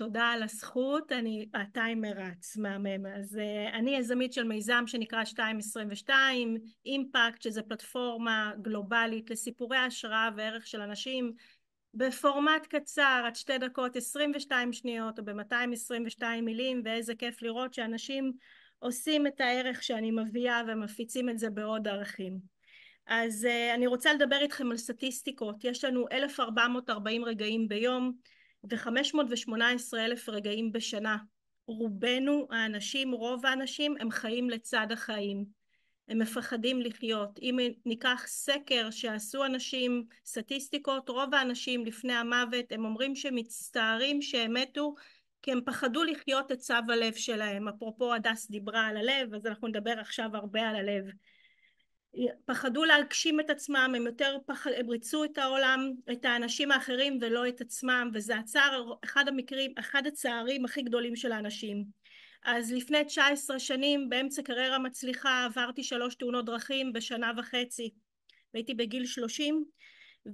תודה על הזכות. הטיימר רץ, מהמם. אז אני יזמית של מיזם שנקרא 222, אימפקט, שזה פלטפורמה גלובלית לסיפורי השראה וערך של אנשים בפורמט קצר, עד 2 דקות 22 שניות או ב-222 מילים, ואיזה כיף לראות שאנשים עושים את הערך שאני מביאה ומפיצים את זה בעוד ערכים. אז אני רוצה לדבר איתכם על סטטיסטיקות. יש לנו 1,440 רגעים ביום ו-518,000 רגעים בשנה. רובנו האנשים, רוב האנשים, הם חיים לצד החיים. הם מפחדים לחיות. אם ניקח סקר שעשו אנשים, סטטיסטיקות, רוב האנשים לפני המוות, הם אומרים שמצטערים שהם מתו, כי הם פחדו לחיות את צו הלב שלהם. אפרופו הדס דיברה על הלב, אז אנחנו נדבר עכשיו הרבה על הלב. פחדו להגשים את עצמם, הם ריצו את העולם, את האנשים האחרים ולא את עצמם, וזה אחד הצערים הכי גדולים של האנשים. אז לפני 19 שנים, באמצע קריירה מצליחה, עברתי 3 תאונות דרכים בשנה וחצי, והייתי בגיל 30,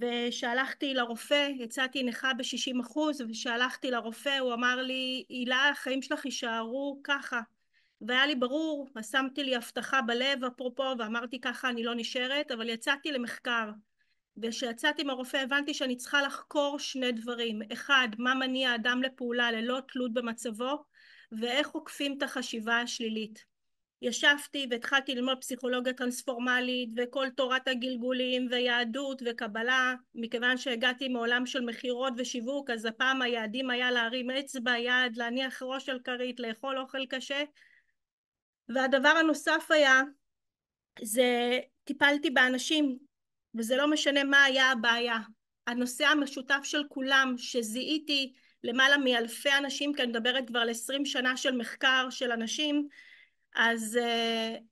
ושהלכתי לרופא, יצאתי נכה ב-60%, ושהלכתי לרופא, הוא אמר לי, הילה, החיים שלך יישארו ככה. והיה לי ברור, שמתי לי הבטחה בלב אפרופו, ואמרתי ככה אני לא נשארת, אבל יצאתי למחקר. וכשיצאתי מהרופא הבנתי שאני צריכה לחקור 2 דברים. 1, מה מניע האדם לפעולה ללא תלות במצבו, ואיך עוקפים את החשיבה השלילית. ישבתי והתחלתי ללמוד פסיכולוגיה טרנספורמלית וכל תורת הגלגולים ויהדות וקבלה, מכיוון שהגעתי מעולם של מכירות ושיווק, אז הפעם היעדים היה להרים אצבע, יד, להניח ראש על כרית, לאכול אוכל קשה. והדבר הנוסף היה, טיפלתי באנשים, וזה לא משנה מה היה הבעיה. הנושא המשותף של כולם, שזיהיתי למעלה מאלפי אנשים, כי אני מדברת כבר על 20 שנה של מחקר של אנשים, אז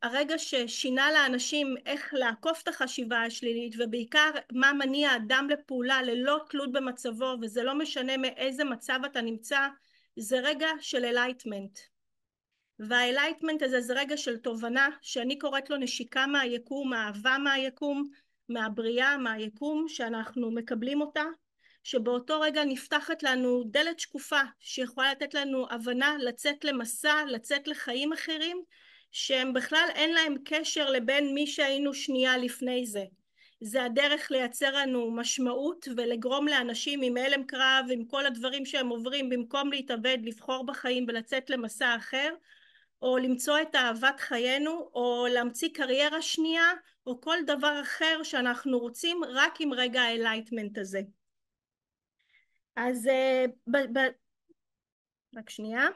הרגע ששינה לאנשים איך לעקוף את החשיבה השלילית, ובעיקר מה מניע אדם לפעולה ללא תלות במצבו, וזה לא משנה מאיזה מצב אתה נמצא, זה רגע של אלייטמנט. והאלייטמנט הזה זה רגע של תובנה, שאני קוראת לו נשיקה מהיקום, אהבה מהיקום, מהבריאה, מהיקום, שאנחנו מקבלים אותה, שבאותו רגע נפתחת לנו דלת שקופה, שיכולה לתת לנו הבנה לצאת למסע, לצאת לחיים אחרים, שהם בכלל אין להם קשר לבין מי שהיינו שנייה לפני זה. זה הדרך לייצר לנו משמעות ולגרום לאנשים עם הלם קרב, עם כל הדברים שהם עוברים, במקום להתאבד, לבחור בחיים ולצאת למסע אחר, או למצוא את אהבת חיינו, או להמציא קריירה שנייה, או כל דבר אחר שאנחנו רוצים, רק עם רגע האלייטמנט הזה. אז רק שנייה.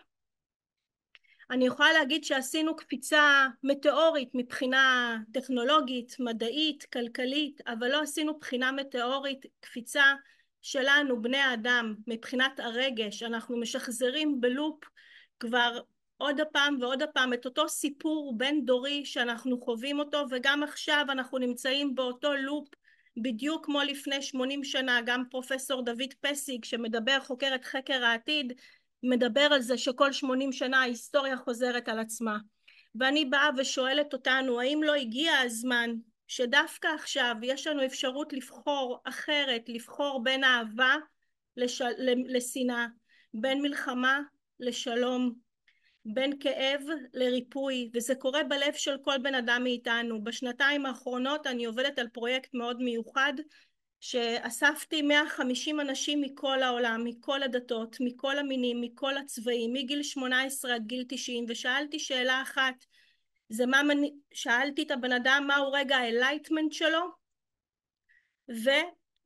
אני יכולה להגיד שעשינו קפיצה מטאורית מבחינה טכנולוגית, מדעית, כלכלית, אבל לא עשינו בחינה מטאורית, קפיצה שלנו, בני האדם, מבחינת הרגש. אנחנו משחזרים בלופ כבר עוד הפעם ועוד הפעם את אותו סיפור בין דורי שאנחנו חווים אותו, וגם עכשיו אנחנו נמצאים באותו לופ בדיוק כמו לפני 80 שנה. גם פרופסור דוד פסיק שמדבר, חוקר את חקר העתיד, מדבר על זה שכל 80 שנה ההיסטוריה חוזרת על עצמה. ואני באה ושואלת אותנו, האם לא הגיע הזמן שדווקא עכשיו יש לנו אפשרות לבחור אחרת, לבחור בין אהבה לשנאה, בין מלחמה לשלום, בין כאב לריפוי, וזה קורה בלב של כל בן אדם מאיתנו. בשנתיים האחרונות אני עובדת על פרויקט מאוד מיוחד, שאספתי 150 אנשים מכל העולם, מכל הדתות, מכל המינים, מכל הצבעים, מגיל 18 עד גיל 90, ושאלתי שאלה אחת, שאלתי את הבן אדם מהו רגע האלייטמנט שלו,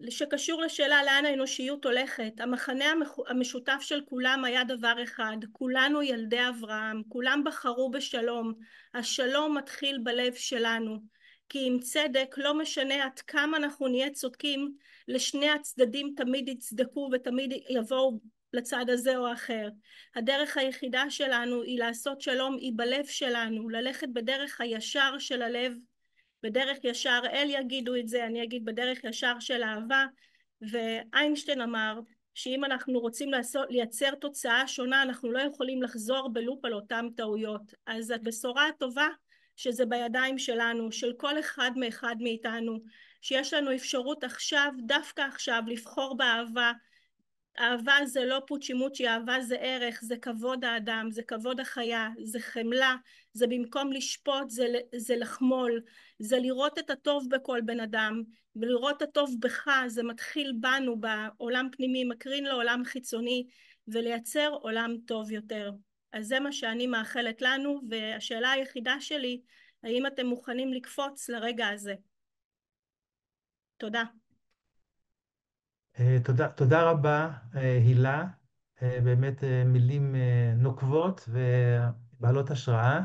ושקשור לשאלה לאן האנושיות הולכת. המחנה המשותף של כולם היה דבר אחד, כולנו ילדי אברהם, כולם בחרו בשלום. השלום מתחיל בלב שלנו, כי עם צדק, לא משנה עד כמה אנחנו נהיה צודקים, לשני הצדדים תמיד יצדקו ותמיד יבואו לצד הזה או אחר. הדרך היחידה שלנו היא לעשות שלום, היא בלב שלנו, ללכת בדרך הישר של הלב, בדרך ישר. אל יגידו את זה, אני אגיד בדרך ישר של אהבה. ואיינשטיין אמר שאם אנחנו רוצים לייצר תוצאה שונה, אנחנו לא יכולים לחזור בלופ על אותם טעויות. אז הבשורה הטובה שזה בידיים שלנו, של כל אחד מאיתנו, שיש לנו אפשרות עכשיו, דווקא עכשיו, לבחור באהבה, אהבה זה לא פוצ'י מוצ'י, אהבה זה ערך, זה כבוד האדם, זה כבוד החיה, זה חמלה, זה במקום לשפוט, זה לחמול, זה לראות את הטוב בכל בן אדם, ולראות את הטוב בך, זה מתחיל בנו, בעולם פנימי, מקרין לעולם חיצוני, ולייצר עולם טוב יותר. אז זה מה שאני מאחלת לנו, והשאלה היחידה שלי, האם אתם מוכנים לקפוץ לרגע הזה? תודה. תודה רבה, הילה. באמת מילים נוקבות ובעלות השראה.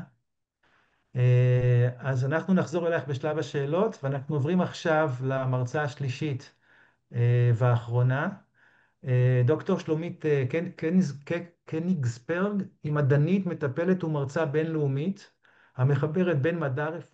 אז אנחנו נחזור אלייך בשלב השאלות, ואנחנו עוברים עכשיו למרצה השלישית והאחרונה. דוקטור שלומית קניגסברג היא מדענית, מטפלת ומרצה בינלאומית, המחברת בין מדע, רפואה